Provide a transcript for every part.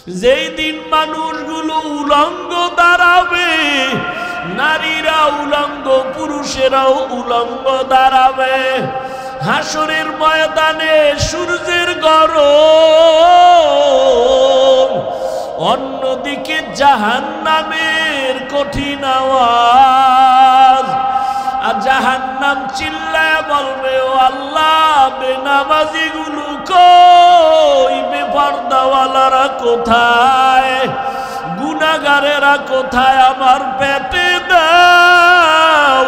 যেই দিন মানুষগুলো উলঙ্গ দাঁড়াবে, নারীরা উলঙ্গ, পুরুষেরাও উলঙ্গ দাঁড়াবে। হাসরের ময়দানে সূর্যের গরম, অন্যদিকে জাহান্নামের কঠিন আওয়াজ। আর জাহান্নাম চিল্লায় বলবে, ও আল্লাহ, বেনামাজি গুলো কই, বেপরদাওয়ালারা কোথায়, গুনাহগারেরা কোথায়, আমার পেটে দাও,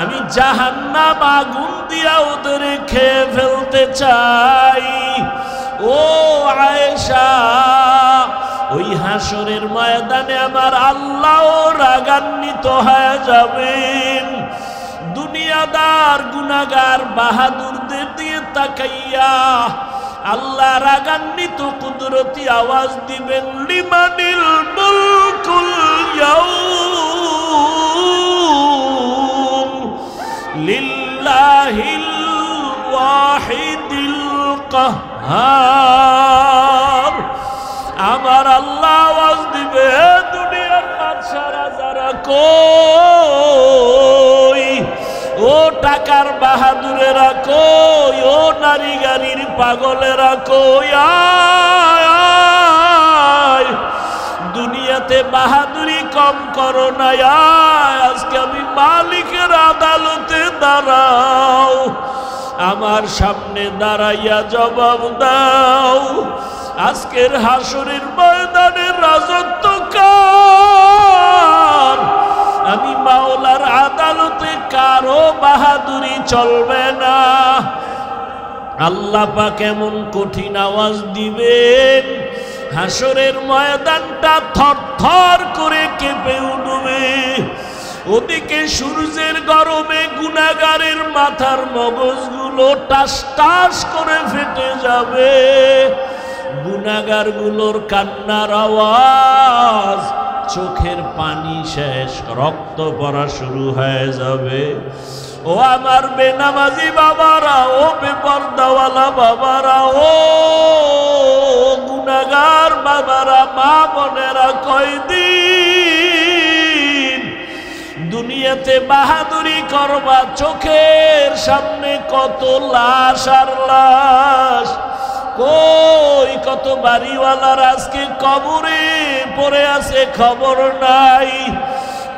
আমি জাহান্নাম আগুন দিয়া ওদের খেয়ে ফেলতে চাই। ও আয়েশা, ওই হাসরের ময়দানে আমার আল্লাহ রাগান্বিত হয়ে যাবেন। দুনিয়াদার গুনাহগার বাহাদুরদের দিয়ে তাকাইয়া আল্লাহ রাগান্বিত কুদরতি আওয়াজ দিবেন, লিমানিল মুলকুল ইয়াউম লিল্লাহিল ওয়াহিদিল কাহ্হার। আমার আল্লাহ আওয়াজ দিবে, দুনিয়ার বাদশারা যারা কই, ও টাকার বাহাদুরেরা কই, ও নারী গাড়ির পাগলেরা কই, আয় দুনিয়াতে বাহাদুরি কম করো না, আজকে আমি মালিকের আদালতে দাঁড়াও, আমার সামনে দাঁড়াইয়া জবাব দাও, আজকের হাসরের ময়দানের রাজত্ব কার, আমি মাওলার আদালতে কারো বাহাদুরি চলবে না। আল্লাহ পাক এমন কঠিন আওয়াজ দিবেন, হাসরের ময়দানটা থরথর করে কেঁপে উঠবে। ওদিকে সূর্যের গরমে গুনাহগারের মাথার মগজগুলো টাস টাস করে ফেটে যাবে, গুনাহগারগুলোর কান্নার আওয়াজ, চোখের পানি শেষ, রক্ত পড়া শুরু হয়ে যাবে। ও আমার বেনামাজি বাবারা, ও বেপরদাওয়ালা বাবারা, ও গুনাহগার বাবারা, মা বোনেরা, কয়দিন দুনিয়াতে বাহাদুরি করবা, চোখের সামনে কত লাশ আর লাশ, কই কত বাড়িওয়ালার আজকে কবরে পড়ে আছে, খবর নাই,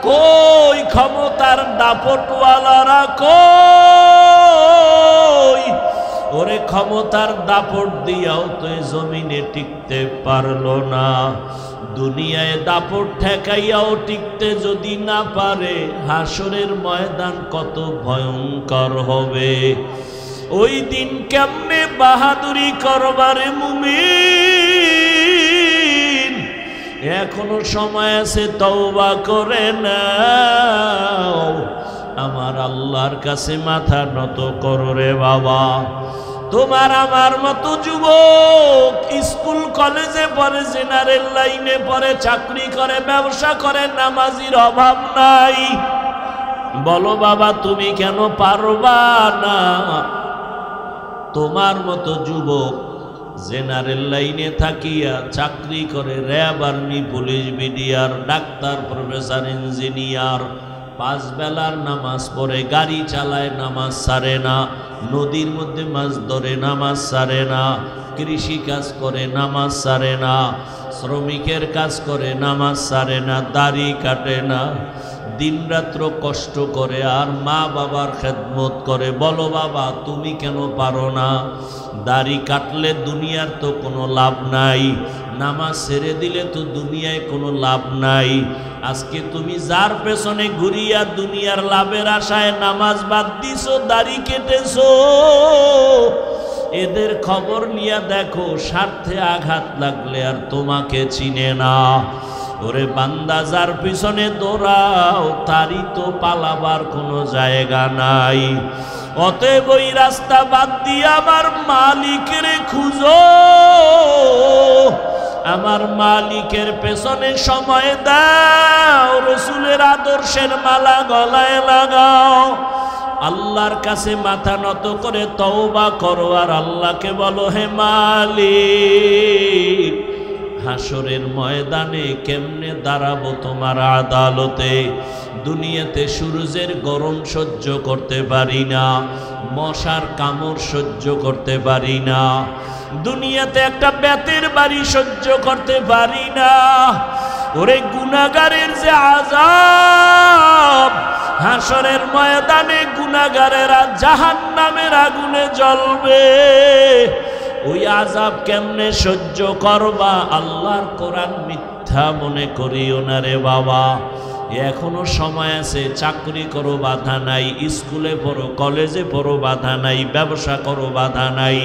কই ক্ষমতার দাপটওয়ালারা কই, ওরে ক্ষমতার দাপট দিয়াও তো এই জমিনে টিকতে পারলো না, দুনিয়ায় দাপট ঠেকাইয়াও টিকতে যদি না পারে, হাসরের ময়দান কত ভয়ঙ্কর হবে। ওই দিন কেমনে বাহাদুরি করবারে মুমিন, এখনো সময় আছে, তওবা করে নাও, আমার আল্লাহর কাছে মাথা নত করো রে বাবা। তোমার আমার মতো যুবক স্কুল কলেজে পড়ে, জেনারেল লাইনে পড়ে, চাকরি করে, ব্যবসা করে, নামাজির অভাব নাই, বলো বাবা তুমি কেন পারবা না? তোমার মতো যুবক জেনারেল লাইনে থাকিয়া চাকরি করে, RAB, army, police, BDR, doctor, professor, engineer, 5 বেলার নামাজ পড়ে, গাড়ি চালায়, নামাজ ছাড়ে না, নদীর মধ্যে মাছ ধরে, নামাজ ছাড়ে না, কৃষি কাজ করে, নামাজ ছাড়ে না, শ্রমিকের কাজ করে, নামাজ ছাড়ে না, দাড়ি কাটে না, দিনরাত্র কষ্ট করে, আর মা বাবার খেদমত করে, বলো বাবা তুমি কেন পারো না? দাড়ি কাটলে দুনিয়ার তো কোনো লাভ নাই, নামাজ ছেড়ে দিলে তো দুনিয়ায় কোনো লাভ নাই। আজকে তুমি যার পেছনে ঘুরিয়া দুনিয়ার লাভের আশায় নামাজ বাদ দিছো, দাড়ি কেটেছো, এদের খবর নিয়ে দেখো, স্বার্থে আঘাত লাগলে আর তোমাকে চিনে না। ওরে বান্দা, যার পিছনে দৌড়াও তারই তো পালাবার কোনো জায়গা নাই। অতএব ওই রাস্তা বাদ দিয়ে আমার মালিকের খুঁজো, আমার মালিকের পেছনে সময় দাও, রসুলের আদর্শের মালা গলায় লাগাও, আল্লাহর কাছে মাথা নত করে তওবা করো, আর আল্লাহকে বলো, হে মালিক হাসরের ময়দানে কেমনে দাঁড়াবো তোমার আদালতে। দুনিয়াতে সূর্যের গরম সহ্য করতে পারি না, মশার কামড় সহ্য করতে পারি না, দুনিয়াতে একটা বেতের বাড়ি সহ্য করতে পারি না। ওরে গুনাহগারের যে আযাব, হাসরের ময়দানে গুনাহগারেরা জাহান্নামের আগুনে জ্বলবে, ওই আযাব কেমনে সহ্য করবা? আল্লাহর কোরআন মিথ্যা মনে করিও না রে বাবা। এখনো সময় আছে, চাকরি করো বাধা নাই, স্কুলে পড়ো, কলেজে পড়ো বাধা নাই, ব্যবসা করো বাধা নাই,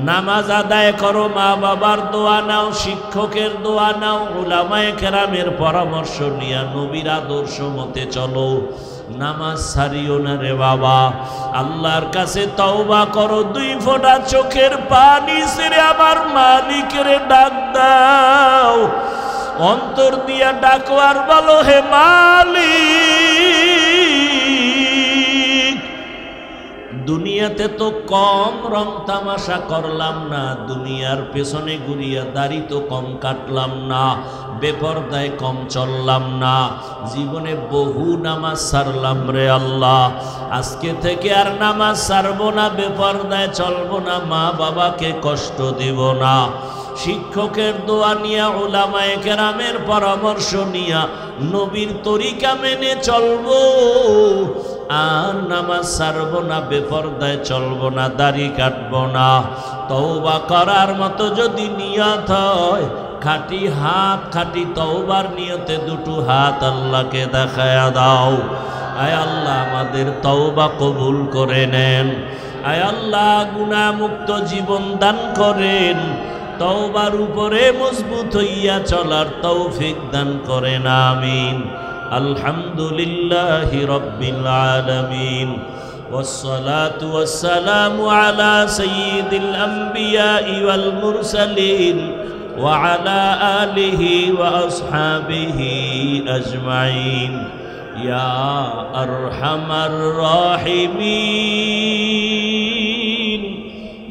নামাজ আদায় করো, মা বাবার দোয়া নাও, শিক্ষকের দোয়া নাও, উলামায়ে কেরামের পরামর্শ নিয়া নবীর আদর্শ মতে চলো, নামাজ ছাড়িও না রে বাবা। আল্লাহর কাছে তওবা করো, 2 ফোঁটা চোখের পানি ছেড়ে আমার মালিকের ডাক দাও, অন্তর দিয়া ডাকো আর বলো, হে মালিক, দুনিয়াতে তো কম রং তামাশা করলাম না, দুনিয়ার পেছনে ঘুরিয়া দাড়ি তো কম কাটলাম না, বেপরদায় কম চললাম না, জীবনে বহু নামাজ ছাড়লাম রে আল্লাহ। আজকে থেকে আর নামাজ ছাড়বো না, বেপরদায় চলবো না, মা বাবাকে কষ্ট দিব না, শিক্ষকের দোয়া নিয়া, উলামায়ে কেরামের পরামর্শ নিয়া নবীর তরিকা মেনে চলবো, আর নামাজ ছাড়বো না, বেপরদায় চলবো না, দাড়ি কাটবো না। তওবা করার মতো যদি নিয়ত হয়, খাটি হাত, খাটি তওবার নিয়তে 2 হাত আল্লাহকে দেখায়া দাও। আয় আল্লাহ আমাদের তওবা কবুল করে নেন, আয় আল্লাহ গুনাহ মুক্ত জীবন দান করেন, তওবার উপরে মজবুত হইয়া চলার তৌফিক দান করেন, আমিন। আলহামদুলিল্লাহি রাব্বিল আলামিন, ওয়াসসালাতু ওয়াসসালামু আলা সাইয়্যিদিল আমবিয়াই ওয়াল মুরসালিন ওয়া আলা আলিহি ওয়া আসহাবিহি আজমাইন। ইয়া আরহামার রাহিমিন,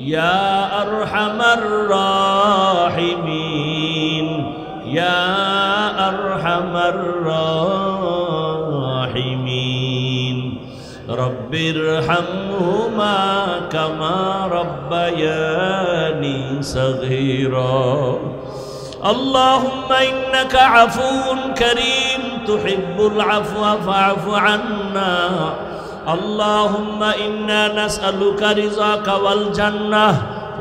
ইয়া আরহামার রাহিমিন, ইয়া আরহামার রাহিমিন। রব্বিরহামহুমা কামা রব্বায়ানি সগীরা। اللهم إنك عفو كريم تحب العفو فاعف عنا. اللهم إنا نسألك رضاك والجنة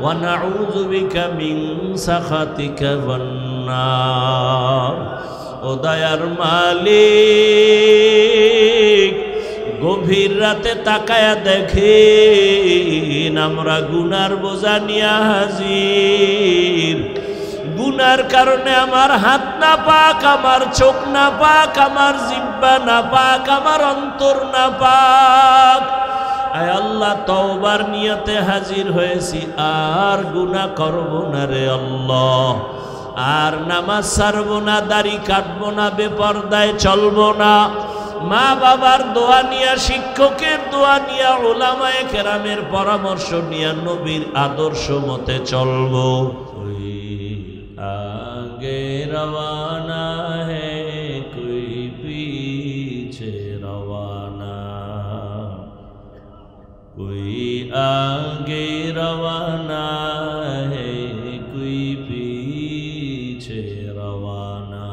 ونعوذ بك من سخطك والنار. ও দয়ার মালিক, গভীর রাতে তাকায়া দেখেন আমরা গুনার বোঝা নিয়া হাজির। গুনার কারণে আমার হাত না পাক, আমার চোখ না পাক, আমার জিহ্বা না পাক, আমার অন্তর না পাক। আয় আল্লাহ, তওবার নিয়তে হাজির হয়েছি, আর গুনাহ করব না রে আল্লাহ, আর নামাজ ছাড়ব না, দাড়ি কাটব না, বেপরদায় চলব না, মা বাবার দোয়া নিয়া, শিক্ষকের দোয়া নিয়া, উলামায়ে কেরামের পরামর্শ নিয়া নবীর আদর্শ মতে চলব। आगे रवाना है कोई पीछे रवाना, कोई आगे रवाना है कोई पीछे रवाना।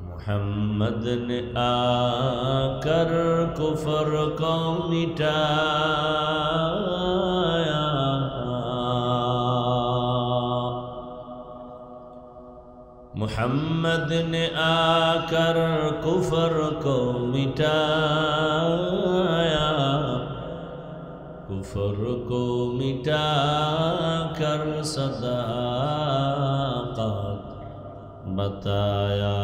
मोहम्मद ने आकर कुफर को मिटाया, मोहम्मद ने आकर कुफर को मिटाया, कुफर को मिटाकर सदाकत बताया,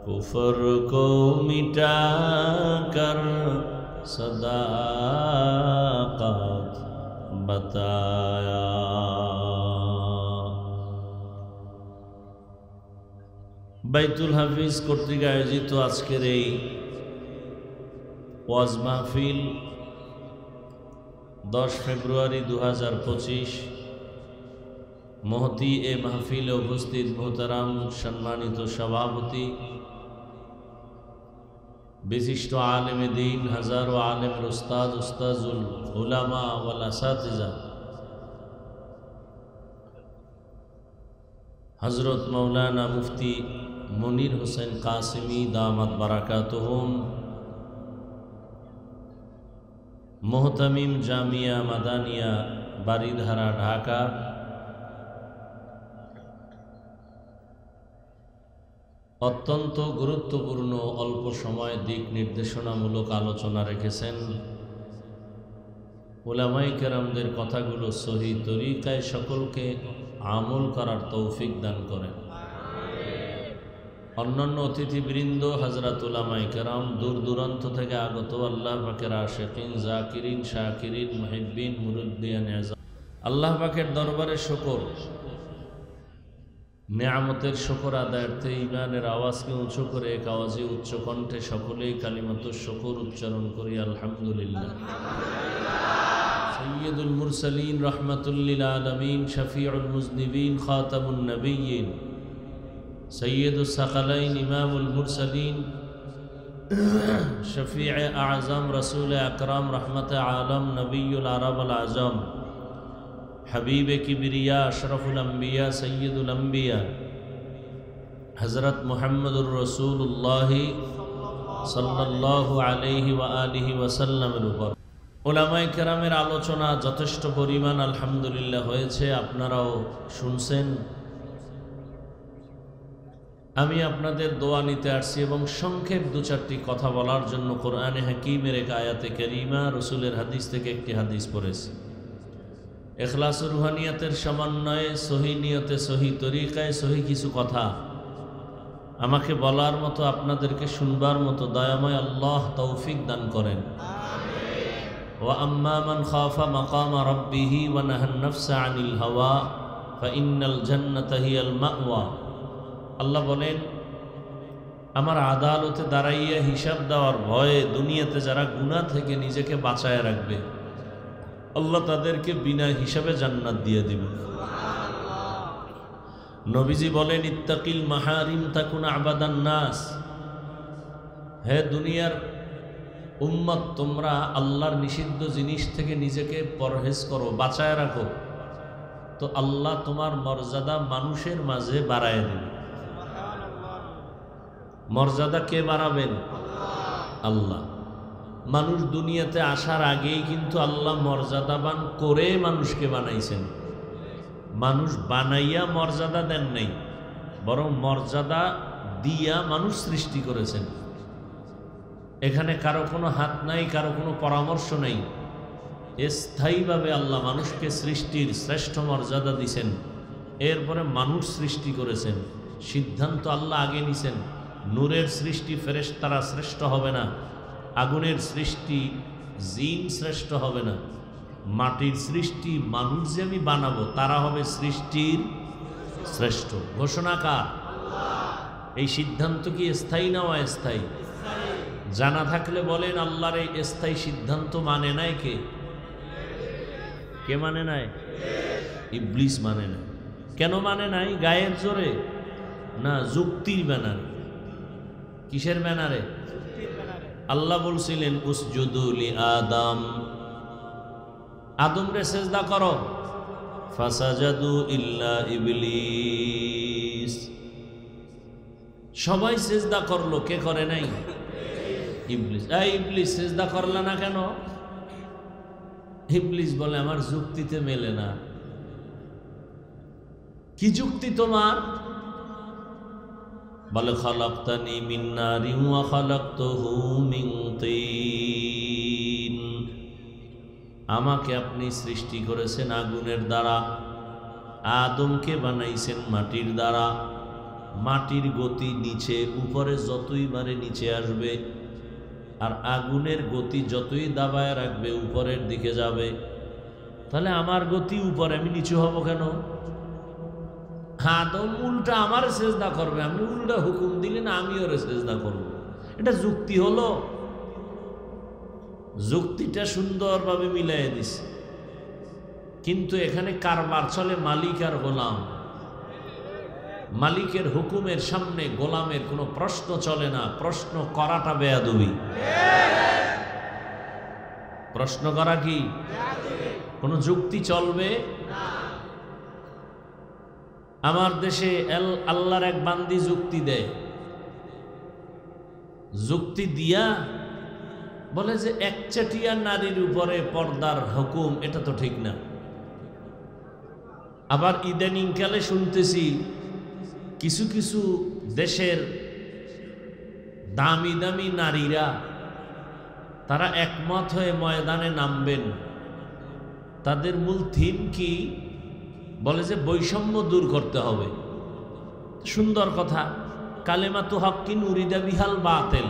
कुफर को मिटाकर सदाकत बताया। বাইতুল হাফিজ কর্তৃক আয়োজিত আজকের এই ওয়াজ মাহফিল 10 ফেব্রুয়ারি 2025 মহতি এ মাহফিলে উপস্থিত মোহতারাম সম্মানিত সভাপতি, বিশিষ্ট আলেমে দ্বীন, হাজারো আলেমের উস্তাদ, উস্তাজুল উলামা ওয়াল আসাতিজা, হযরত মাওলানা মুফতি মনির হোসেন কাসেমি দামাত বারাকাতুহুম, মোহতামিম জামিয়া মাদানিয়া বারিধারা ঢাকা, অত্যন্ত গুরুত্বপূর্ণ অল্প সময় দিক নির্দেশনামূলক আলোচনা রেখেছেন। উলামায়ে কেরামদের কথাগুলো সহি তরিকায় সকলকে আমল করার তৌফিক দান করেন। অন্যান্য অতিথিবৃন্দ, হযরত উলামায়ে কেরাম, দূর দূরান্ত থেকে আগত আল্লাহ পাকের আশিকিন, জাকিরিন, শাকিরিন, মুহিব্বিন, মুরিদ্দিয়ান আযম, আল্লাহ পাকের দরবারে শুকর, নেয়ামতের শুকর আদায়ার্থে ঈমানের আওয়াজকে উঁচু করে এক আওয়াজে উচ্চ কণ্ঠে সকলেই কালিমাতুশ শুকর উচ্চারণ করি আলহামদুলিল্লাহ। সাইয়্যিদুল মুরসালিন, রাহমাতুল লিল আলামিন, শফিউল মুজনিবিন, খাতামুন নবিয়্যিন, সৈয়দুস সাকালাইন, ইমামুল মুরসালিন, শফিয়ে আযম, রসুল আকরাম, রহমতে আলম, নবিয়ুল আরব আল আজম, হাবিবে কিবরিয়া, আশরাফুল আম্বিয়া, সৈয়দুল আম্বিয়া, হযরত মুহাম্মদুর রাসূলুল্লাহ সাল্লাল্লাহু আলাইহি ওয়া আলিহি ওয়াসাল্লামের উপর উলামায়ে কেরামের আলোচনা যথেষ্ট পরিমাণ আলহামদুলিল্লাহ হয়েছে, আপনারাও শুনছেন। আমি আপনাদের দোয়া নিতে আসছি এবং সংক্ষেপ দু চারটি কথা বলার জন্য কোরআনে হাকিমের এক আয়াতে কারিমা, রসুলের হাদিস থেকে একটি হাদিস পড়েছি। ইখলাস ও রুহানিয়াতের সমন্বয়ে সহি নিয়তে, সহি তরিকায়, সহি কিছু কথা আমাকে বলার মতো, আপনাদেরকে শুনবার মতো দয়াময় আল্লাহ তৌফিক দান করেন। ওয়া আম্মা মান খাফা মাকামা রাব্বিহি ওয়া নাহান নাফসা আনিল হাওয়া ফাইন্নাল জান্নাতা হিয়াল মাওয়া। আল্লাহ বলেন, আমার আদালতে দাঁড়াইয়া হিসাব দেওয়ার ভয়ে দুনিয়াতে যারা গুনাহ থেকে নিজেকে বাঁচায় রাখবে, আল্লাহ তাদেরকে বিনা হিসাবে জান্নাত দিয়ে দিবেন। নবীজি বলেন, ইত্তাকিল মাহারিম তাকুন আবাদান নাস। হে দুনিয়ার উম্মত, তোমরা আল্লাহর নিষিদ্ধ জিনিস থেকে নিজেকে পরহেজ করো, বাঁচায় রাখো, তো আল্লাহ তোমার মর্যাদা মানুষের মাঝে বাড়ায় দিবে। মর্যাদা কে বাড়াবেন? আল্লাহ। মানুষ দুনিয়াতে আসার আগেই কিন্তু আল্লাহ মর্যাদাবান করে মানুষকে বানাইছেন। মানুষ বানাইয়া মর্যাদা দেন নাই, বরং মর্যাদা দিয়া মানুষ সৃষ্টি করেছেন। এখানে কারো কোনো হাত নাই, কারো কোনো পরামর্শ নেই। স্থায়ীভাবে আল্লাহ মানুষকে সৃষ্টির শ্রেষ্ঠ মর্যাদা দিছেন, এরপরে মানুষ সৃষ্টি করেছেন। সিদ্ধান্ত আল্লাহ আগে নিছেন। নূরের সৃষ্টি ফেরেশতারা শ্রেষ্ঠ হবে না, আগুনের সৃষ্টি জিন শ্রেষ্ঠ হবে না, মাটির সৃষ্টি মানুষ যে আমি বানাবো তারা হবে সৃষ্টির শ্রেষ্ঠ। ঘোষণা কার? এই সিদ্ধান্ত কি স্থায়ী না অস্থায়ী? জানা থাকলে বলেন, আল্লাহর এই স্থায়ী সিদ্ধান্ত মানে নাই কে? কে মানে নাই? ইবলিস মানে নাই। কেন মানে নাই? গায়ের জোরে না, যুক্তির ব্যানারে। কিসের ব্যানারে? আল্লাহ বলছিলেন, উসজুদু লি আদম, আদম রে সেজদা করো, ফাসাজাদু ইল্লা ইবলিস। সবাই সেজদা করলো, কে করে নাই? ইবলিস। এই ইবলিস সেজদা করলা না কেন? ইবলিস বলে, আমার যুক্তিতে মেলে না। কি যুক্তি তোমার? বলে, খালাকতানি মিন নারিন ওয়া খালাকতুহু মিন তিন। আমাকে আপনি সৃষ্টি করেছেন আগুনের দ্বারা, আদমকে বানাইছেন মাটির দ্বারা। মাটির গতি নিচে, উপরে যতই বারে নিচে আসবে, আর আগুনের গতি যতই দাবায় রাখবে উপরের দিকে যাবে। তাহলে আমার গতি উপরে, আমি নিচু হব কেন? আদম উল্টা আমার সেজদা করবে, আপনি উল্টা হুকুম দিলেন আমি ওরে সেজদা করব। এটা যুক্তি হলো? যুক্তিটা সুন্দরভাবে মিলাই দিছে। কিন্তু এখানে কারবার চলে মালিক আর গোলাম। মালিকের হুকুমের সামনে গোলামের কোনো প্রশ্ন চলে না। প্রশ্ন করাটা বেয়াদবি। প্রশ্ন করা কি কোনো যুক্তি চলবে? আমার দেশে আল্লাহর এক বান্দি যুক্তি দেয়, যুক্তি দিয়া বলে যে একচাটিয়া নারীর উপরে পর্দার হুকুম, এটা তো ঠিক না। আবার ইদানিংকালে শুনতেছি কিছু কিছু দেশের দামি দামি নারীরা তারা একমত হয়ে ময়দানে নামবেন। তাদের মূল থিম কি? বলে যে বৈষম্য দূর করতে হবে। সুন্দর কথা, কালেমাতু হক্কিন উরিদা বিহাল বাতেল,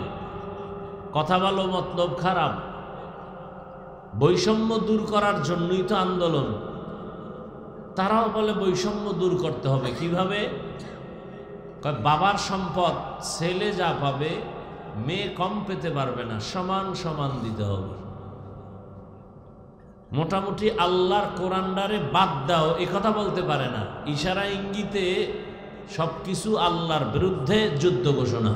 কথা ভালো মতলব খারাপ। বৈষম্য দূর করার জন্যই তো আন্দোলন। তারাও বলে বৈষম্য দূর করতে হবে। কিভাবে? বাবার সম্পদ ছেলে যা পাবে মেয়ে কম পেতে পারবে না, সমান সমান দিতে হবে। মোটামুটি আল্লাহর কোরআনডারে বাদ দাও এ কথা বলতে পারে না। ইশারা ইঙ্গিতে সবকিছু আল্লাহর বিরুদ্ধে যুদ্ধ ঘোষণা।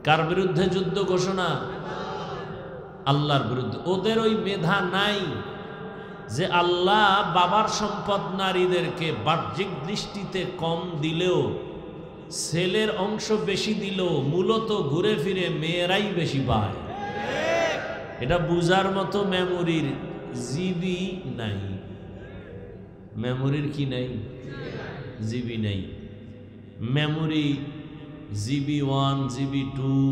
কার বিরুদ্ধে যুদ্ধ ঘোষণা? আল্লাহর বিরুদ্ধে। ওদের ওই মেধা নাই যে আল্লাহ বাবার সম্পদ নারীদেরকে বাহ্যিক দৃষ্টিতে কম দিলেও, ছেলের অংশ বেশি দিলেও মূলত ঘুরে ফিরে মেয়েরাই বেশি পায়। এটা বুঝার মতো মেমোরির জিবি নাই। মেমোরির কি নাই? জিবি নাই। মেমোরি জিবি 1, জিবি 2,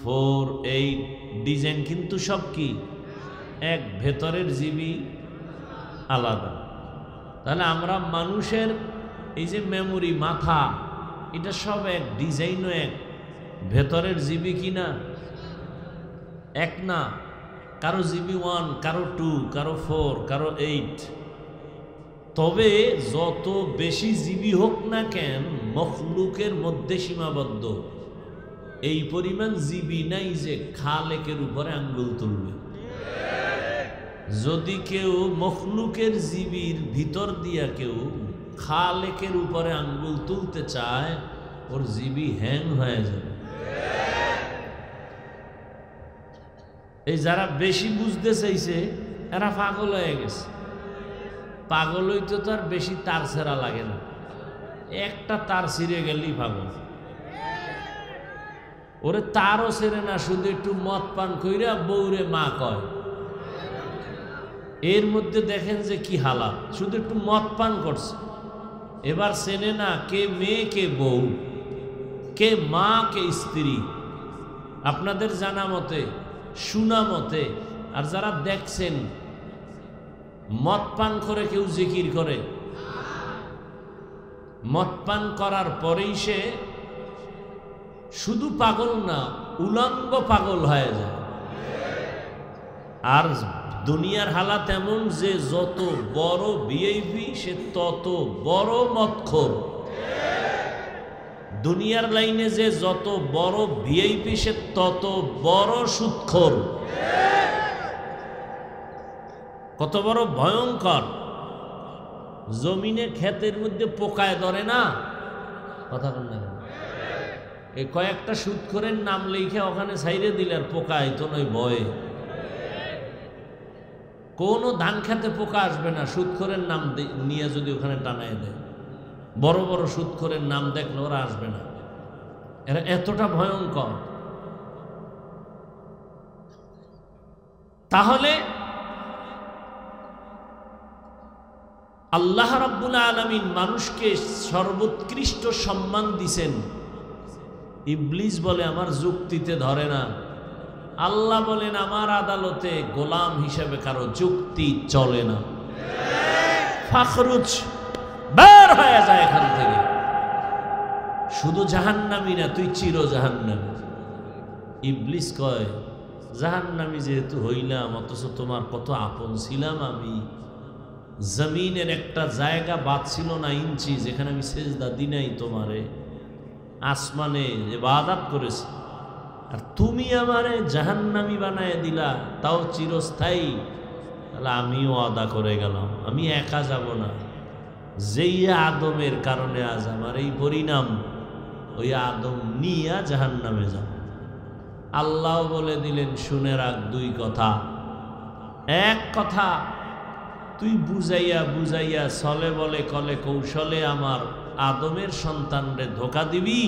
4, 8 ডিজাইন কিন্তু সব কি এক, ভেতরের জিবি আলাদা। তাহলে আমরা মানুষের এই যে মেমোরি মাথা, এটা সব এক, ডিজাইনও এক, ভেতরের জিবি কি না এক না। কারো জিবি 1, কারো 2, কারো 4, কারো 8। তবে যত বেশি জিবি হোক না কেন মখলুকের মধ্যে সীমাবদ্ধ। এই পরিমাণ জিবি নাই যে খালেকের উপরে আঙ্গুল তুলবে। যদি কেউ মখলুকের জিবির ভিতর দিয়া কেউ খালেকের উপরে আঙ্গুল তুলতে চায়, ওর জিবি হ্যাং হয়ে যাবে। এই যারা বেশি বুঝতে চাইছে এরা পাগল হয়ে গেছে। পাগল হইতে তো আর বেশি তার ছেঁড়া লাগে না, একটা তার ছিঁড়ে গেলেই পাগল। ওরে তারও ছেড়ে না, শুধু একটু মদ পান কইরা বউরে মা কয়। এর মধ্যে দেখেন যে কি হালাত, শুধু একটু মদ পান করছে। এবার চেনে না কে মেয়ে কে বউ, কে মা কে স্ত্রী। আপনাদের জানা মতে, শোনা মতে, আর যারা দেখছেন, মদ পান করে কেউ জিকির করে, মদ পান করার পরেই সে শুধু পাগল না, উলঙ্গ পাগল হয়ে যায়। আর দুনিয়ার হালাত এমন যে যত বড় ভিআইপি সে তত বড় মদখোর। দুনিয়ার লাইনে যে যত বড় ভিআইপি সে তত বড় সুদখোর। কত বড় ভয়ঙ্কর। জমিনে ক্ষেতের মধ্যে পোকায় ধরে না, কথা বল না, এই কয়েকটা সুদখোরের নাম লিখে ওখানে ছাইরে দিলে আর পোকায় তো নয় ভয়ে। কোনো ধান খেতে পোকা আসবে না সুদখোরের নাম নিয়ে যদি ওখানে টানায় দেয়। বড় বড় সুদখোরের নাম দেখলে ওরা আসবে না, এরা এতটা ভয়ঙ্কর। তাহলে আল্লাহ রাব্বুল আলামিন মানুষকে সর্বোৎকৃষ্ট সম্মান দিছেন। ইবলিস বলে আমার যুক্তিতে ধরে না। আল্লাহ বলেন আমার আদালতে গোলাম হিসেবে কারো যুক্তি চলে না। ফাখরুজ, বের হয়ে যায় এখান থেকে। শুধু জাহান্নামী না, তুই চির জাহান্নামী। ইবলিস কয় জাহান্নামী যেহেতু হইলাম, অথচ তোমার কত আপন ছিলাম আমি। জমিনের একটা জায়গা বাদ ছিল না ইঞ্চি, যেখানে আমি সেজদা দিই নাই তোমারে। আসমানে ইবাদত করেছি, আর তুমি আমারে জাহান্নামী বানায় দিলা, তাও চিরস্থায়ী। তাহলে আমিও ওয়াদা করে গেলাম, আমি একা যাব না। যেই আদমের কারণে আজ আমার এই পরিণাম, ওই আদম নিয়া জাহান্নামে যাব। আল্লাহ বলে দিলেন, শুনে রাখ দুই কথা। এক কথা, তুই বুঝাইয়া বুঝাইয়া ছলে বলে কলে কৌশলে আমার আদমের সন্তানরে ধোকা দিবি,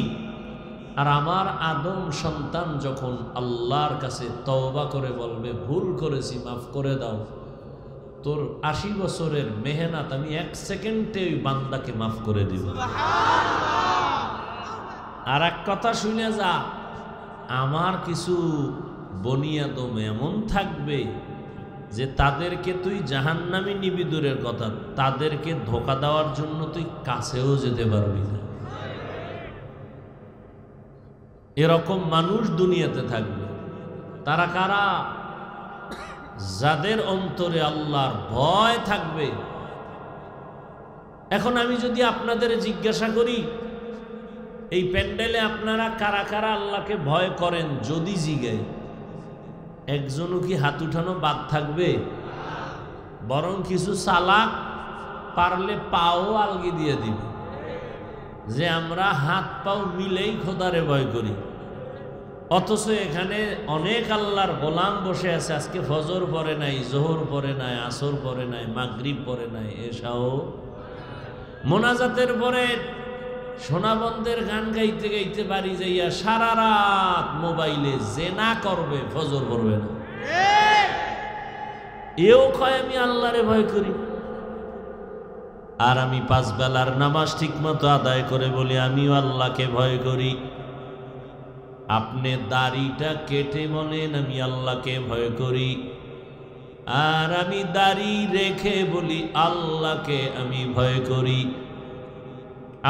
আর আমার আদম সন্তান যখন আল্লাহর কাছে তওবা করে বলবে ভুল করেছি মাফ করে দাও, তোর 80 বছরের মেহনত আমি 1 সেকেন্ডে ওই বান্দাকে মাফ করে দিব। আর এক কথা শুনে যা, আমার কিছু বনি আদম এমন থাকবে যে তাদেরকে তুই জাহান্নামী নিবি দূরের কথা, তাদেরকে ধোকা দেওয়ার জন্য তুই কাছেও যেতে পারবি না। এরকম মানুষ দুনিয়াতে থাকবে। তারা কারা? যাদের অন্তরে আল্লাহর ভয় থাকবে। এখন আমি যদি আপনাদের জিজ্ঞাসা করি, এই প্যান্ডেলে আপনারা কারা কারা আল্লাহকে ভয় করেন, যদি জিগাই, একজনও কি হাত উঠানো বাদ থাকবে? বরং কিছু চালাক পারলে পাও আলগি দিয়ে দিবে যে আমরা হাত পাও মিলেই খোদারে ভয় করি। অথচ এখানে অনেক আল্লাহর গোলাম বসে আছে, আজকে ফজর পড়ে নাই, জোহর পড়ে নাই, আসর পড়ে নাই, মাগরিব পড়ে নাই, এসাও মোনাজাতের পরে সোনাবন্দের গান গাইতে গাইতে বাড়ি যাইয়া সারা রাত মোবাইলে জেনা করবে, ফজর পড়বে না। এও কয় আমি আল্লাহরে ভয় করি। আর আমি 5 বেলার নামাজ ঠিক মতো আদায় করে বলি আমিও আল্লাহকে ভয় করি। আপনি দাড়িটা কেটে বলেন আমি আল্লাহকে ভয় করি, আর আমি দাড়ি রেখে বলি আল্লাহকে আমি ভয় করি।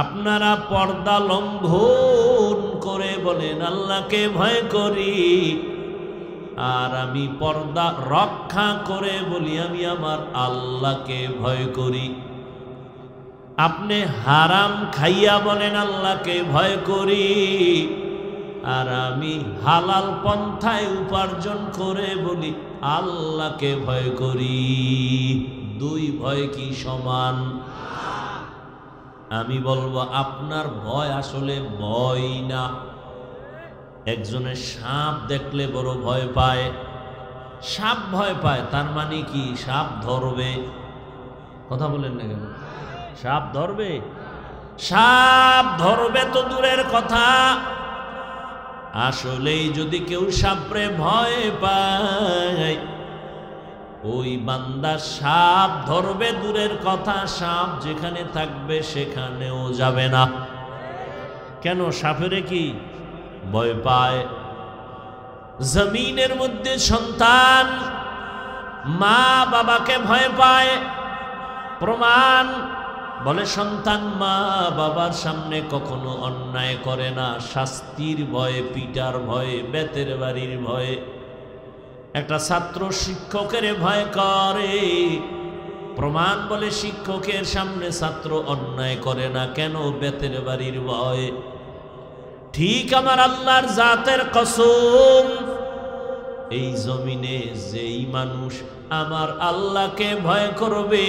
আপনারা পর্দা লঙ্ঘন করে বলেন আল্লাহকে ভয় করি, আর আমি পর্দা রক্ষা করে বলি আমি আমার আল্লাহকে ভয় করি। আপনি হারাম খাইয়া বলেন আল্লাহকে ভয় করি, আর আমি হালাল পন্থায় উপার্জন করে বলি আল্লাহকে ভয় করি। দুই ভয় কি সমান? আমি বলবো আপনার ভয় আসলে ভয় না। একজনের সাপ দেখলে বড় ভয় পায়, সাপ ভয় পায়, তার মানে কি সাপ ধরবে? কথা বলেন না কেন? সাপ ধরবে? সাপ ধরবে তো দূরের কথা, আসলেই যদি কেউ সাপরে ভয় পায়, ওই বান্দা সাপ ধরবে দূরের কথা, সাপ যেখানে থাকবে সেখানেও যাবে না। কেন? সাপেরে কি ভয় পায়? জমিনের মধ্যে সন্তান মা বাবাকে ভয় পায়, প্রমাণ বলে সন্তান মা বাবার সামনে কখনো অন্যায় করে না, শাস্তির ভয়ে, পিটার ভয়ে, বেতের বাড়ির ভয়ে। একটা ছাত্র শিক্ষকের ভয় করে, প্রমাণ বলে শিক্ষকের সামনে ছাত্র অন্যায় করে না, কেন? বেতের বাড়ির ভয়। ঠিক আমার আল্লাহর জাতের কসম, এই জমিনে যেই মানুষ আমার আল্লাহকে ভয় করবে,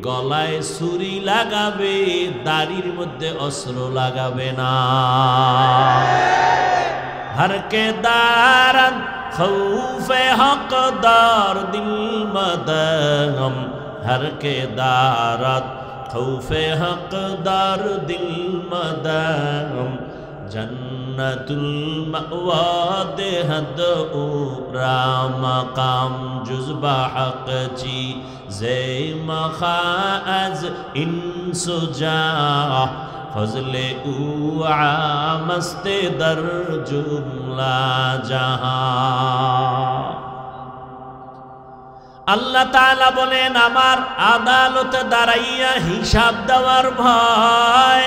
গলায় ছুরি লাগাবে, দাড়ির মধ্যে অস্ত্র লাগাবে না। हर के दारन खौफे हकदार दिल मदगम, हर के दारत खौफे हकदार दिल मदगम, जन्नतुल मअवा देहद उरा मकाम जुज़बा हक ची ज़े मखाअज़ इंसुजा फजले मस्ते दर जुमला जहां। আল্লাহ তাআলা বলেন আমার আদালতে দাঁড়াইয়া হিসাব দেওয়ার ভয়।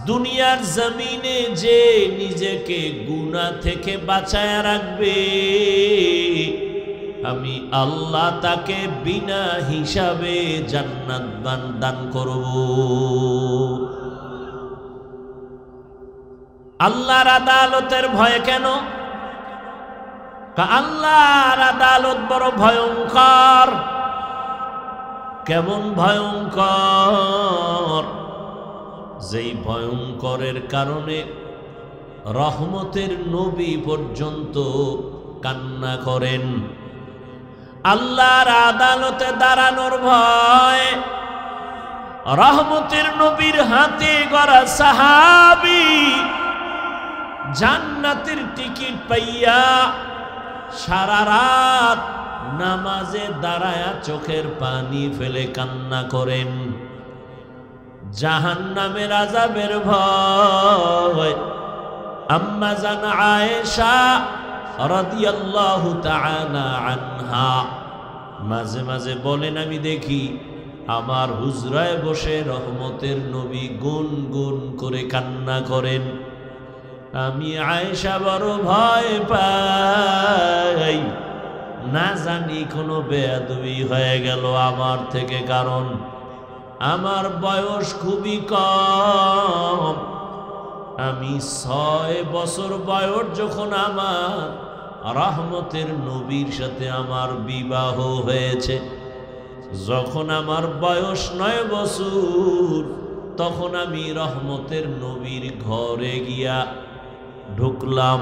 দুনিয়ার জমিনে যে নিজেকে গুনাহ থেকে বাঁচায় রাখবে, আমি আল্লাহ তাকে বিনা হিসাবে জান্নাত দান করব। আল্লাহর আদালতের ভয় কেন? আল্লাহর আদালত বড় ভয়ঙ্কর। কেমন ভয়ঙ্কর? যেই ভয়ঙ্করের কারণে রহমতের নবী পর্যন্ত কান্না করেন। আল্লাহর আদালতে দাঁড়ানোর ভয় রহমতের নবীর হাতে গড়া সাহাবী জান্নাতের টিকিট পাইয়া সারা রাত নামাজে দাঁড়ায়া চোখের পানি ফেলে কান্না করেন। জাহান্নামের আযাবের ভয় আম্মা জান আয়েশা রাদিয়াল্লাহু তাআলা আনহা মাঝে মাঝে বলেন, আমি দেখি আমার হুজরায় বসে রহমতের নবী গুনগুন করে কান্না করেন। আমি আয়েশা বড় ভয় পাই, না জানি কোনো বেয়াদবি হয়ে গেল আমার থেকে, কারণ আমার বয়স খুবই কম। আমি 6 বছর বয়স যখন আমার রহমতের নবীর সাথে আমার বিবাহ হয়েছে, যখন আমার বয়স 9 বছর তখন আমি রহমতের নবীর ঘরে গিয়া ঢুকলাম।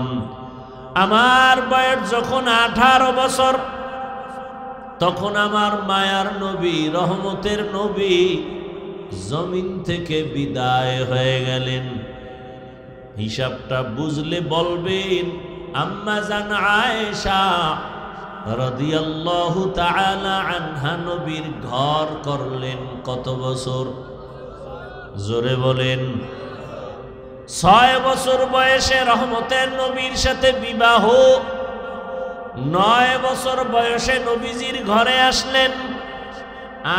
আমার বয়স যখন 18 বছর তখন আমার মায়ার নবী রহমতের নবী জমিন থেকে বিদায় হয়ে গেলেন। হিসাবটা বুঝলে বলবেন, আম্মা জান আয়েশা রাদিয়াল্লাহু তাআলা আনহা নবীর ঘর করলেন কত বছর? জোরে বলেন। 6 বছর বয়সে রহমতের নবীর সাথে বিবাহ, 9 বছর বয়সে নবীজির ঘরে আসলেন,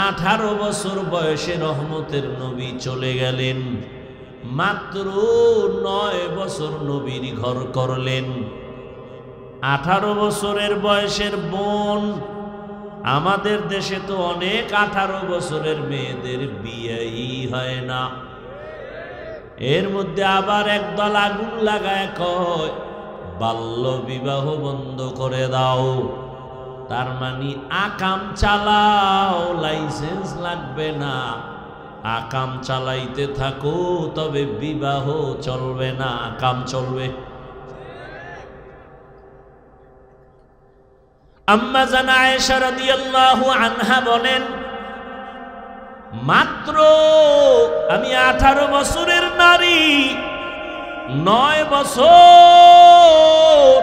18 বছর বয়সে রহমতের নবী চলে গেলেন। মাত্র 9 বছর নবীর ঘর করলেন। 18 বছরের বয়সের বোন, আমাদের দেশে তো অনেক 18 বছরের মেয়েদের বিয়েই হয় না। এর মধ্যে আবার একদল আগুন লাগায় কয় বাল্য বিবাহ বন্ধ করে দাও। তার মানে আকাম চালাও, লাইসেন্স লাগবে না, আকাম চালাইতে থাকো, তবে বিবাহ চলবে না, আকাম চলবে। আম্মা জান আয়েশা রাদিয়াল্লাহু আনহা বলেন, মাত্র আমি 18 বছরের নারী, 9 বছর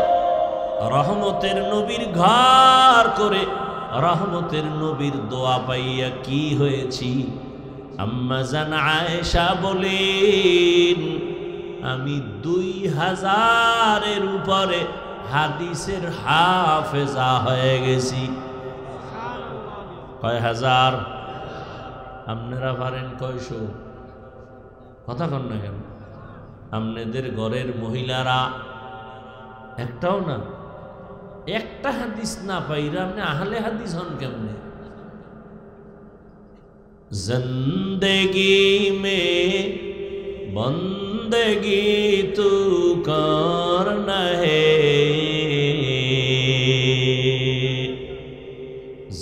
রহমতের নবীর ঘর করে রহমতের নবীর দোয়া পাইয়া কি হয়েছি। আম্মা জান আয়েশা বলেন, আমি 2000-এর উপরে হাদিসের হাফেজা হয়ে গেছি। কয় হাজার? আপনারা পারেন কয়শো? কথা কন না কেন? আপনাদের ঘরের মহিলারা একটাও না, একটা হাদিস না পাইরা আপনি আহলে হাদিস হন কেমনে? জিন্দেগি মে বন্দেগি তু করনা হে,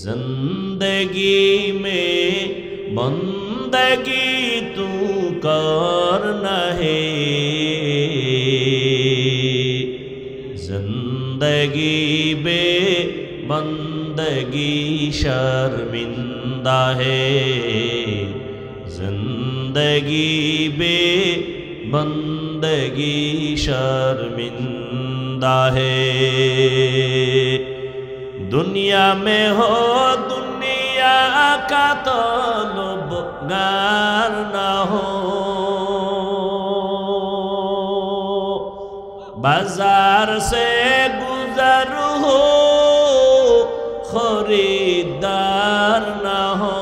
जिंदगी में बंदगी तू करना है, जिंदगी बे बंदगी शर्मिंदा है, जिंदगी बे बंदगी शर्मिंदा है। दुनिया में हो दुनिया का तलबगार ना हो, बाजार से गुजर हो खरीदार ना हो।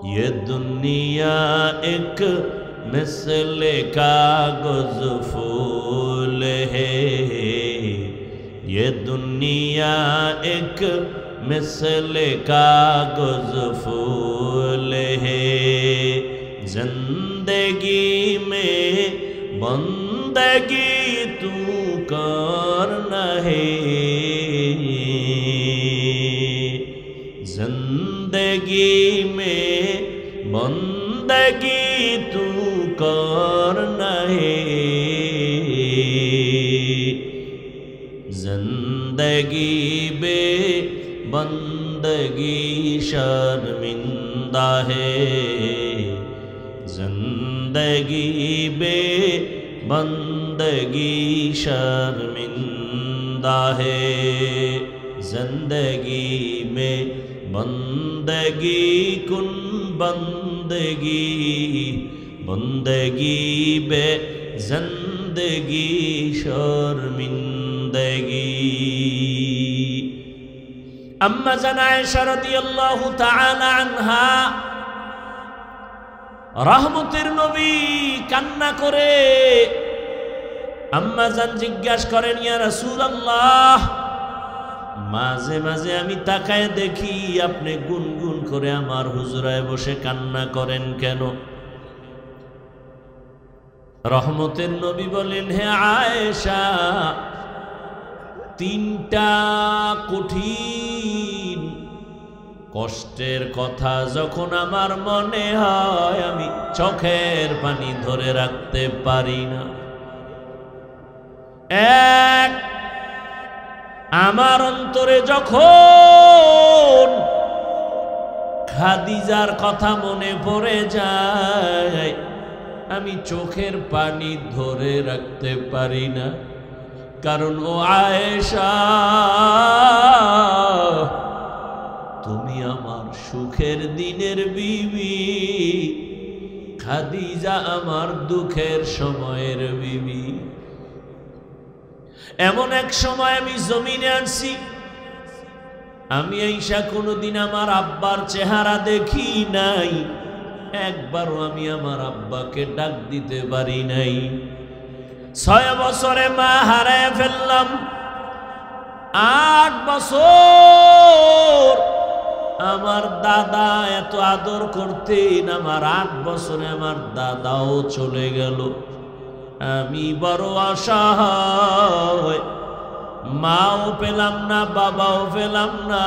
ये दुनिया एक मिसल कागज फूल है, ये दुनिया एक मिसल कागज फूल है, जिंदगी में बंद बंदगी तू करना है, जिंदगी में बंदगी तू करना है, जिंदगी बे बंदगी शर्मिंदा है, जिंदगी बे बंदगी शर्मिंदा है, जिंदगी में बंदगी कुन बंदगी, बंदगी बे जिंदगी शर्मिंदगी। अम्मा जान आयशा रादियाल्लाहु ताआला आनहा रहमतेर नबी कान्ना करे। আম্মা জান জিজ্ঞাসা করেন, ইয়া রাসূলুল্লাহ, মাঝে মাঝে আমি তাকায় দেখি আপনি গুনগুন করে আমার হুজরায় বসে কান্না করেন কেন? রহমতের নবী বলেন, হে আয়েশা, তিনটা কঠিন কষ্টের কথা যখন আমার মনে হয় আমি চোখের পানি ধরে রাখতে পারি না। এক, আমার অন্তরে যখন খাদিজার কথা মনে পড়ে যায় আমি চোখের পানি ধরে রাখতে পারি না, কারণ ও আয়েশা, তুমি আমার সুখের দিনের বিবি, খাদিজা আমার দুঃখের সময়ের বিবি। এমন এক সময় আমি জমিনে আসছি, আমি আয়েশা কোনোদিন আমার আব্বার চেহারা দেখি নাই, একবারও আমি আমার আব্বাকে ডাক দিতে পারি নাই। 6 বছরে মা হারায় ফেললাম, 8 বছর আমার দাদা এত আদর করতেন, আমার 8 বছরে আমার দাদাও চলে গেল। আমি বড় অসহায়, মাও পেলাম না, বাবাও পেলাম না।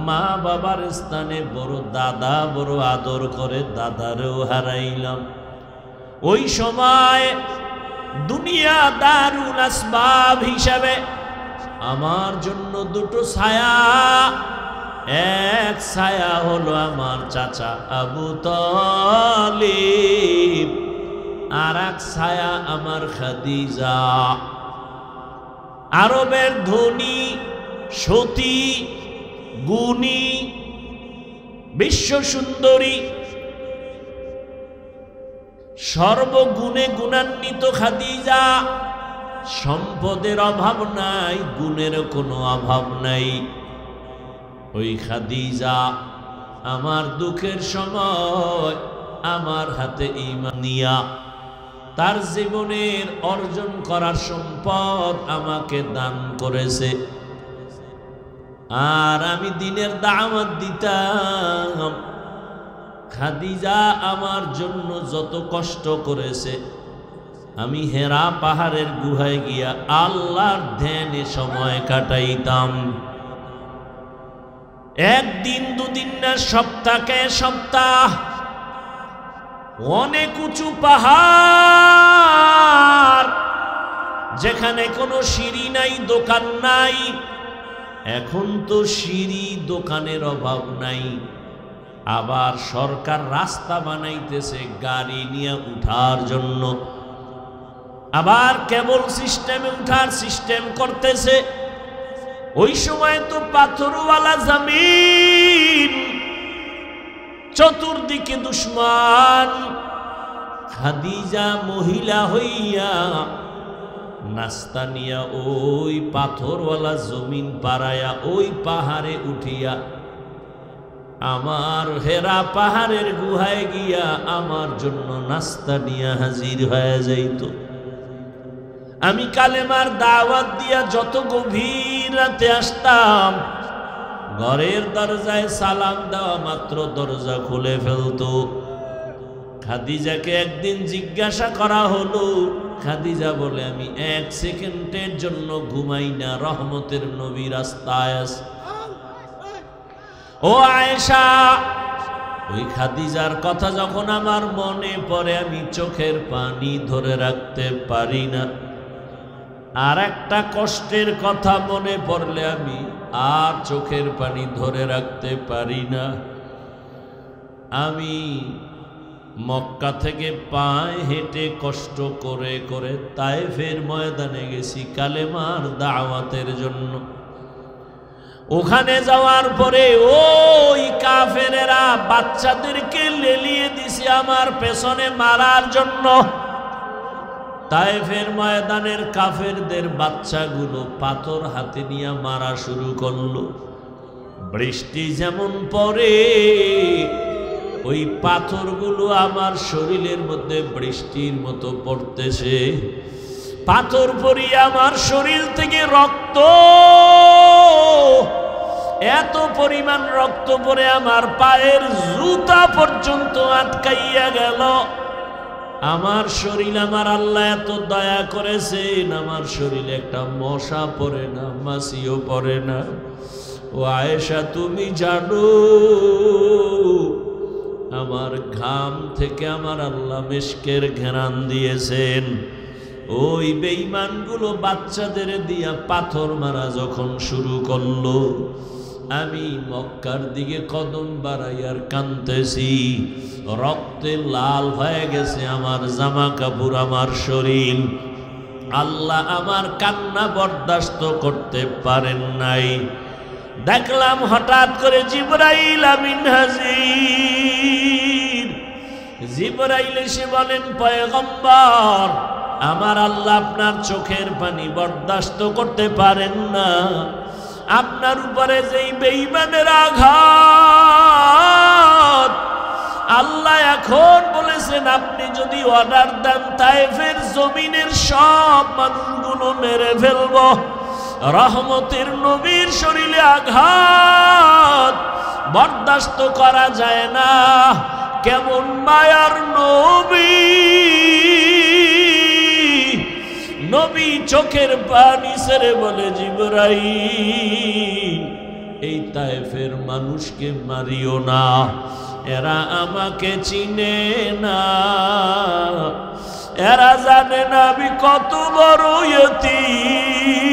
মা বাবার স্থানে বড় দাদা বড় আদর করে, দাদারেও হারাইলাম। ওই সময় দুনিয়া দারুল আসবাব হিসাবে আমার জন্য দুটো ছায়া, এক ছায়া হলো আমার চাচা আবু তালিব, আর এক ছায়া আমার খাদিজা। আরবের ধনী, সতী, গুণী, বিশ্ব সুন্দরী, সর্বগুণে গুণান্বিত খাদিজা। সম্পদের অভাব নাই, গুণের কোনো অভাব নাই। ওই খাদিজা আমার দুঃখের সময় আমার হাতে ঈমান নিয়া তার জীবনের অর্জন করার সম্পদ আমাকে দান করেছে। আর আমি দিনের দাওয়াত দিতাম। খাদিজা আমার জন্য যত কষ্ট করেছে, আমি হেরা পাহাড়ের গুহায় গিয়া আল্লাহর ধ্যানে সময় কাটাইতাম। একদিন দুদিন না, সপ্তাহে সপ্তাহ। অনেক উঁচু পাহাড়, যেখানে কোনো সিঁড়ি নাই, দোকান নাই। এখন তো সিঁড়ি দোকানের অভাব নাই, আবার সরকার রাস্তা বানাইতেছে গাড়ি নিয়ে উঠার জন্য, আবার কেবল সিস্টেমে উঠার সিস্টেম করতেছে। ওই সময় তো পাথরওয়ালা জমিন, চতুর্দিকে দুশ্মন। খাদিজা মহিলা হইয়া নাস্তা নিয়া ওই পাথরওয়ালা জমিন পাড়ায়া ওই পাহাড়ে উঠিয়া আমার হেরা পাহাড়ের গুহায় গিয়া আমার জন্য নাস্তা নিয়া হাজির হয়ে যাইত। আমি কালেমার দাওয়াত দিয়া যত গভীর রাতে আসতাম, ঘরের দরজায় সালাম দেওয়া মাত্র দরজা খুলে ফেলত। খাদিজাকে একদিন জিজ্ঞাসা করা হলো, খাদিজা বলে আমি 1 সেকেন্ডের জন্য ঘুমাই না, রহমতের নবী রাস্তায় আছে। ও আয়েশা, ওই খাদিজার কথা যখন আমার মনে পড়ে আমি চোখের পানি ধরে রাখতে পারি না। আর একটা কষ্টের কথা মনে পড়লে আমি আর চোখের পানি ধরে রাখতে পারি না। আমি মক্কা থেকে পায়ে হেঁটে কষ্ট করে করে তায়েফের ময়দানে গেছি কালেমার দাওয়াতের জন্য। ওখানে যাওয়ার পরে ওই কাফেরেরা বাচ্চাদেরকে লেলিয়ে দিছে আমার পেছনে মারার জন্য। তায়েফের ময়দানের কাফেরদের বাচ্চাগুলো পাথর হাতে নিয়ে মারা শুরু করলো। বৃষ্টি যেমন পড়ে ওই পাথরগুলো আমার শরীরের মধ্যে বৃষ্টির মতো পড়তেছে। পাথর পড়িয়ে আমার শরীর থেকে রক্ত, এত পরিমাণ রক্ত পড়ে আমার পায়ের জুতা পর্যন্ত আটকাইয়া গেল। আমার শরীর, আমার আল্লাহ এত দয়া করেছেন, আমার শরীরে একটা মশা পড়ে না, মাছিও পড়ে না। ও আয়েশা, তুমি জানো আমার ঘাম থেকে আমার আল্লাহ মিশকের ঘেরান দিয়েছেন। ওই বেঈমানগুলো বাচ্চাদের দিয়া পাথর মারা যখন শুরু করলো, আমি মক্কার দিকে কদম বাড়াইয়ার কাঁদতেছি। রক্তে লাল হয়ে গেছে আমার জামা কাপড়, আমার শরীর। আল্লাহ আমার কান্না বরদাস্ত করতে পারেন নাই। দেখলাম হঠাৎ করে জিবরাইল আমিন হাজির। জিবরাইল এসে বলেন, পয়গম্বর, আমার আল্লাহ আপনার চোখের পানি বরদাস্ত করতে পারেন না। আপনার উপরে যেই বেঈমানের আঘাত, আল্লাহ এখন বলেছেন আপনি যদি অর্ডার দেন তায়েফের জমিনের সব মানুষগুলো মেরে ফেলব। রহমতের নবীর শরীরে আঘাত বরদাস্ত করা যায় না। কেমন মায়ার নবী, নবী চোখের পানি ছেড়ে বলে, জিবরাইল, এই তায়েফের মানুষকে মারিও না, এরা আমাকে চিনে না, এরা জানে না আমি কত বড় ইয়তীম।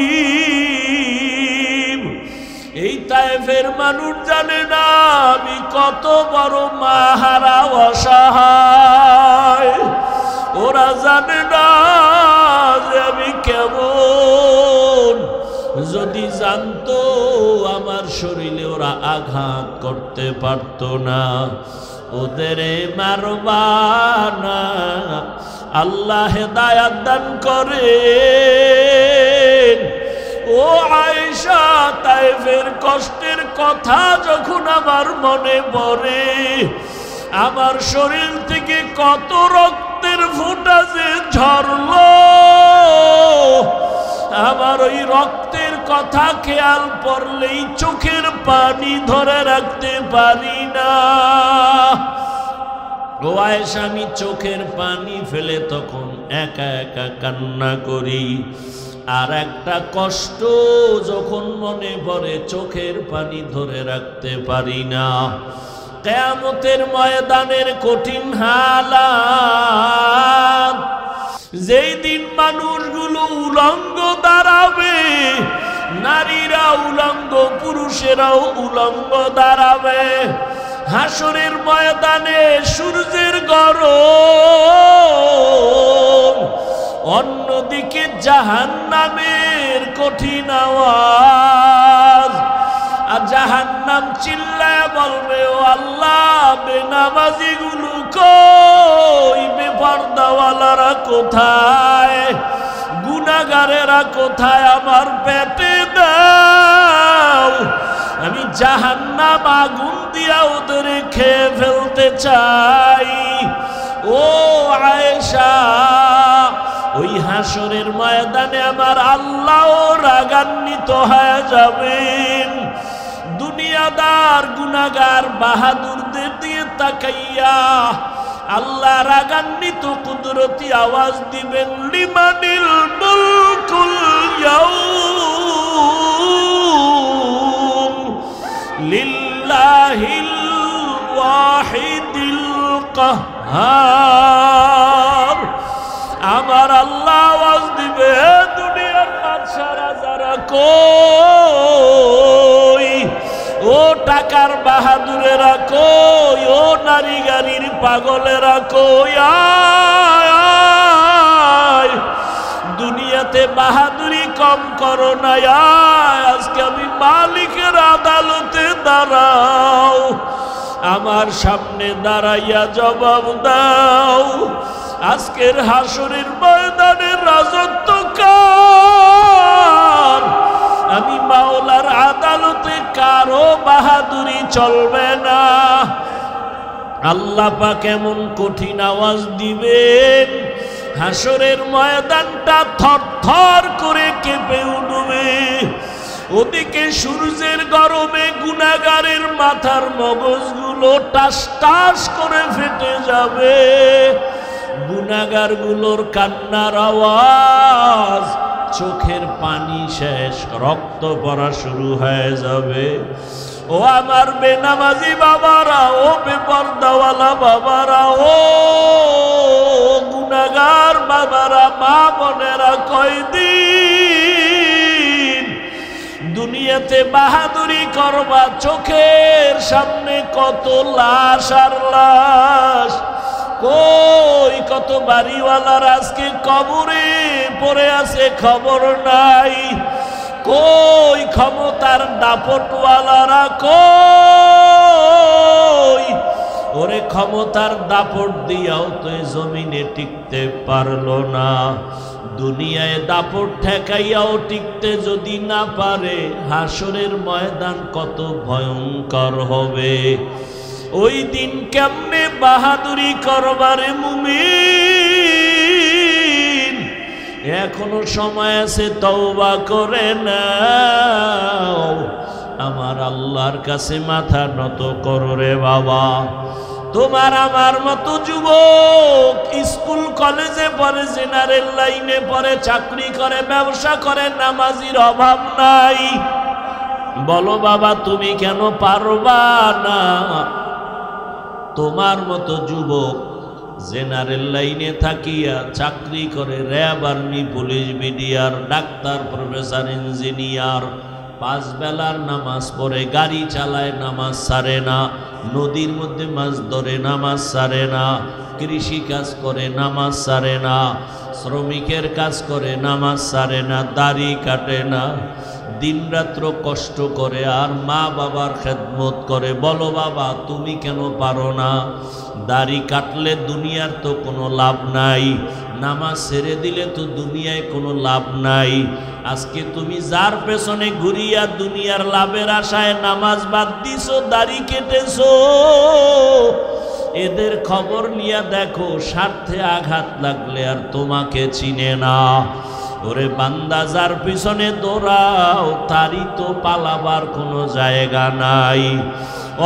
এই তায়েফের মানুষ জানে না আমি কত বড় মাহারা অসহায়। ওরা জানে না যে আমি কেমন। যদি জানতো আমার শরীরে ওরা আঘাত করতে পারত না। ওদের মারবা না, আল্লাহ হেদায়াত দান করেন। ও আয়েশা, তায়েফের কষ্টের কথা যখন আমার মনে পড়ে, আমার শরীর থেকে কত রক্তের ফোঁটা যে ঝরলো, আমার ওই রক্তের কথা খেয়াল পড়লেই চোখের পানি ধরে রাখতে পারি না। ও আয়েশা, আমি চোখের পানি ফেলে তখন একা একা কান্না করি। আর একটা কষ্ট যখন মনে পড়ে চোখের পানি ধরে রাখতে পারি না। কিয়ামতের ময়দানের কঠিন হালাত, যেই দিন মানুষগুলো উলঙ্গ দাঁড়াবে, নারীরা উলঙ্গ, পুরুষেরাও উলঙ্গ দাঁড়াবে। হাসরের ময়দানে সূর্যের গরম, অন্যদিকে জাহান্নামের কঠিন আওয়াজ। আর জাহান্নাম চিল্লায় বলবে, ও আল্লাহ, বেনামাজি গুলো কই, বেপরদাওয়ালারা কোথায়, গুনাহগারেরা কোথায়, আমার পেটে দাও, আমি জাহান্নাম আগুন দিয়া ওদের খেয়ে ফেলতে চাই। ও আয়েশা, ওই হাসরের ময়দানে আমার আল্লাহ রাগান্বিত হয়ে যাবেন। দুনিয়াদার গুনাহগার বাহাদুরদের দিয়ে তাকাইয়া আল্লাহ রাগান্বিত কুদরতি আওয়াজ দিবেন, লিমানিল মুলকুল ইয়াউম লিল্লাহিল ওয়াহিদিল কাহ্হার। আমার আল্লাহ আওয়াজ দিবে, দুনিয়ার বাদশারা যারা কই, ও টাকার বাহাদুরেরা কই, ও নারী গাড়ির পাগলেরা কই, আয় দুনিয়াতে বাহাদুরি কম করো না, আজকে আমি মালিকের আদালতে দাঁড়াও, আমার সামনে দাঁড়াইয়া জবাব দাও, আজকের হাসরের ময়দানের রাজত্ব কার? আমি মাওলার আদালতে কারো বাহাদুরি চলবে না। আল্লাহ পাক এমন কঠিন আওয়াজ দিবেন, হাসরের ময়দানটা থরথর করে কেঁপে উঠবে। ওদিকে সূর্যের গরমে গুনাহগারের মাথার মগজগুলো টাস টাস করে ফেটে যাবে, গুনাহগারগুলোর কান্নার আওয়াজ, চোখের পানি শেষ, রক্ত পড়া শুরু হয়ে যাবে। ও আমার বেনামাজি বাবারা, ও বেপরদাওয়ালা বাবারা, ও গুনাহগার বাবারা, মা বোনেরা, কয়দিন দুনিয়াতে বাহাদুরি করবা? চোখের সামনে কত লাশ আর লাশ, কই কত বাড়িওয়ালার আজকে কবরে পড়ে আছে, খবর নাই। কই ক্ষমতার দাপটওয়ালারা কই? ওরে ক্ষমতার দাপট দিয়াও তো জমিনে টিকতে পারলো না, দুনিয়ায় দাপট ঠেকাইয়াও টিকতে যদি না পারে, হাসরের ময়দান কত ভয়ঙ্কর হবে। ওই দিন কেমনে বাহাদুরি করবারে মুমিন? এখনো সময় আছে, তওবা করে নাও, আমার আল্লাহর কাছে মাথা নত করো রে বাবা। তোমার আমার মতো যুবক স্কুল কলেজে পড়ে, জেনারেল লাইনে পড়ে, চাকরি করে, ব্যবসা করে, নামাজির অভাব নাই। বলো বাবা, তুমি কেন পারবা না? তোমার মতো যুবক জেনারেল লাইনে থাকিয়া চাকরি করে, RAB, army, police, BDR, doctor, professor, engineer, 5 বেলার নামাজ পড়ে, গাড়ি চালায়, নামাজ ছাড়ে না, নদীর মধ্যে মাছ ধরে, নামাজ ছাড়ে না, কৃষি কাজ করে, নামাজ ছাড়ে না, শ্রমিকের কাজ করে, নামাজ ছাড়ে না, দাড়ি কাটে না, দিনরাত্র কষ্ট করে, আর মা বাবার খেদমত করে। বলো বাবা, তুমি কেন পারো না? দাড়ি কাটলে দুনিয়ার তো কোনো লাভ নাই, নামাজ ছেড়ে দিলে তো দুনিয়ায় কোনো লাভ নাই। আজকে তুমি যার পেছনে ঘুরিয়া দুনিয়ার লাভের আশায় নামাজ বাদ দিছো, দাড়ি কেটেছো, এদের খবর নিয়ে দেখো, স্বার্থে আঘাত লাগলে আর তোমাকে চিনে না। ওরে বান্দা, যার পিছনে দৌড়াও তারই তো পালাবার কোনো জায়গা নাই।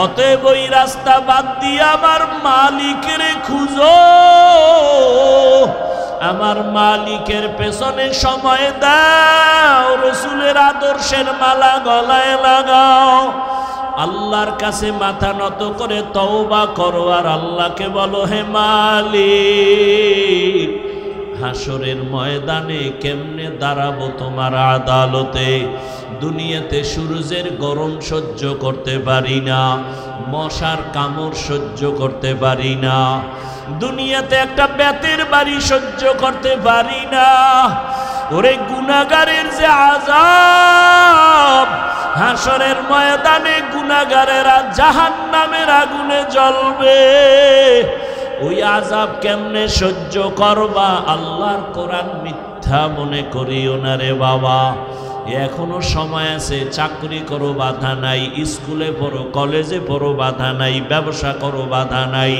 অতএব ওই রাস্তা বাদ দিয়ে আমার মালিকের খুঁজো, আমার মালিকের পেছনে সময় দাও, রসুলের আদর্শের মালা গলায় লাগাও, আল্লাহর কাছে মাথা নত করে তওবা করো, আর আল্লাহকে বলো, হে মালিক, হাসরের ময়দানে কেমনে দাঁড়াবো তোমার আদালতে? দুনিয়াতে সূর্যের গরম সহ্য করতে পারি না, মশার কামড় সহ্য করতে পারি না, দুনিয়াতে একটা বেতের বাড়ি সহ্য করতে পারি না। ওরে গুনাহগারের যে আযাব, হাসরের ময়দানে গুনাহগারেরা জাহান্নামের আগুনে জ্বলবে, ওই আযাব কেমনে সহ্য করবা? আল্লাহর কোরআন মিথ্যা মনে করিও না রে বাবা। এখনো সময় আছে, চাকরি করো, বাধা নাই, স্কুলে পড়ো, কলেজে পড়ো, বাধা নাই, ব্যবসা করো, বাধা নাই,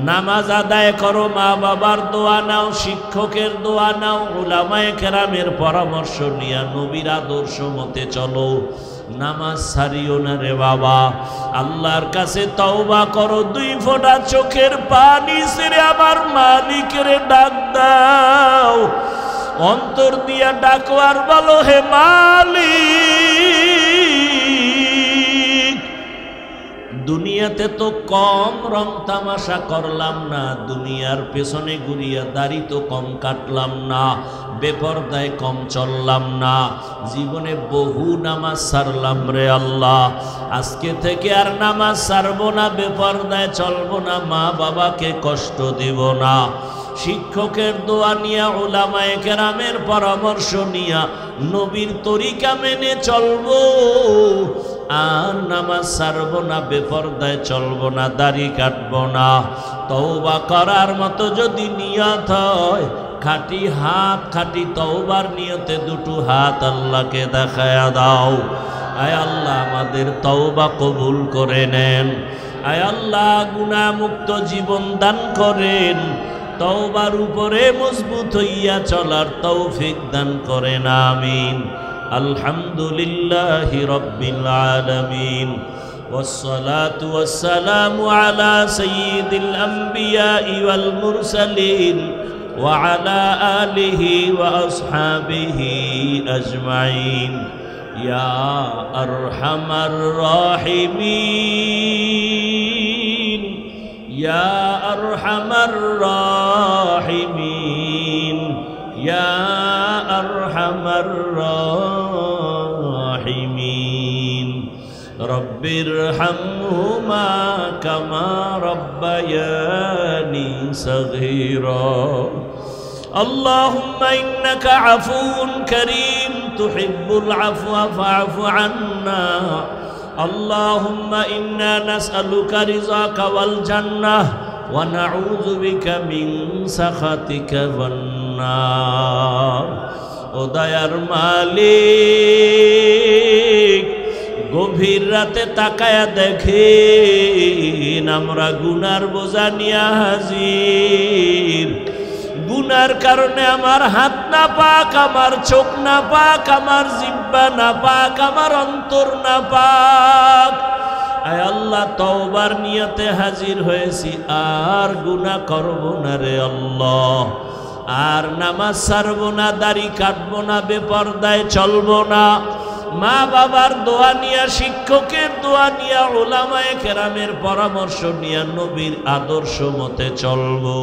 নামাজ আদায় করো, মা বাবার দোয়া নাও, শিক্ষকের দোয়া নাও, উলামায়ে কেরামের পরামর্শ নিয়ে নবীর আদর্শ মতে চলো, নামাজ ছাড়িও না রে বাবা। আল্লাহর কাছে তওবা করো, 2 ফোঁটা চোখের পানি ছেড়ে আমার মালিকের ডাক দাও, অন্তর দিয়া ডাকো আর বলো, হে মালিক, দুনিয়াতে তো কম রং তামাশা করলাম না, দুনিয়ার পেছনে ঘুরিয়া দাড়ি তো কম কাটলাম না, বেপরদায় কম চললাম না, জীবনে বহু নামাজ ছাড়লাম রে আল্লাহ। আজকে থেকে আর নামাজ ছাড়বো না, বেপরদায় চলবো না, মা বাবাকে কষ্ট দিব না, শিক্ষকের দোয়া নিয়া, উলামায়ে কেরামের পরামর্শ নিয়া, নবীর তরিকা মেনে চলবো, আর নামাজ ছাড়বো না, বেপরদায় চলবো না, দাড়ি কাটবো না। তওবা করার মতো যদি নিয়ত হয়, খাঁটি হাত, খাঁটি তওবার নিয়তে 2টো হাত আল্লাহকে দেখায়া দাও। আয় আল্লাহ আমাদের তওবা কবুল করে নেন। আয় আল্লাহ গুনাহমুক্ত জীবন দান করেন, তওবার উপরে মজবুত হইয়া চলার তৌফিক দান করেন, আমিন। আলহামদুলিল্লাহি রাব্বিল আলামিন, والصلاة والسلام على سيد الأنبياء والمرسلين وعلى آله وأصحابه أجمعين يا أرحم الراحمين يا أرحم الراحمين يا أرحم الراحمين رب ارحمهما كما ربياني صغيرا اللهم إنك عفو كريم تحب العفو فاعف عنا اللهم إنا نسألك رضاك والجنة ونعوذ بك من سخطك والنار ও দয়ার মালিক, গভীর রাতে তাকায়া দেখেন আমরা গুনার বোঝা নিয়া হাজির। গুনার কারণে আমার হাত না পাক, আমার চোখ না পাক, আমার জিহ্বা না পাক, আমার অন্তর না পাক। আয় আল্লাহ, তওবার নিয়তে হাজির হয়েছি, আর গুনাহ করব না রে আল্লাহ, আর নামাজ ছাড়বো না, দাড়ি কাটবো না, বেপরদায় চলবো না, মা বাবার দোয়া নিয়া, শিক্ষকের দোয়া নিয়া, উলামায়ে কেরামের পরামর্শ নিয়া, নবীর আদর্শ মতে চলবো।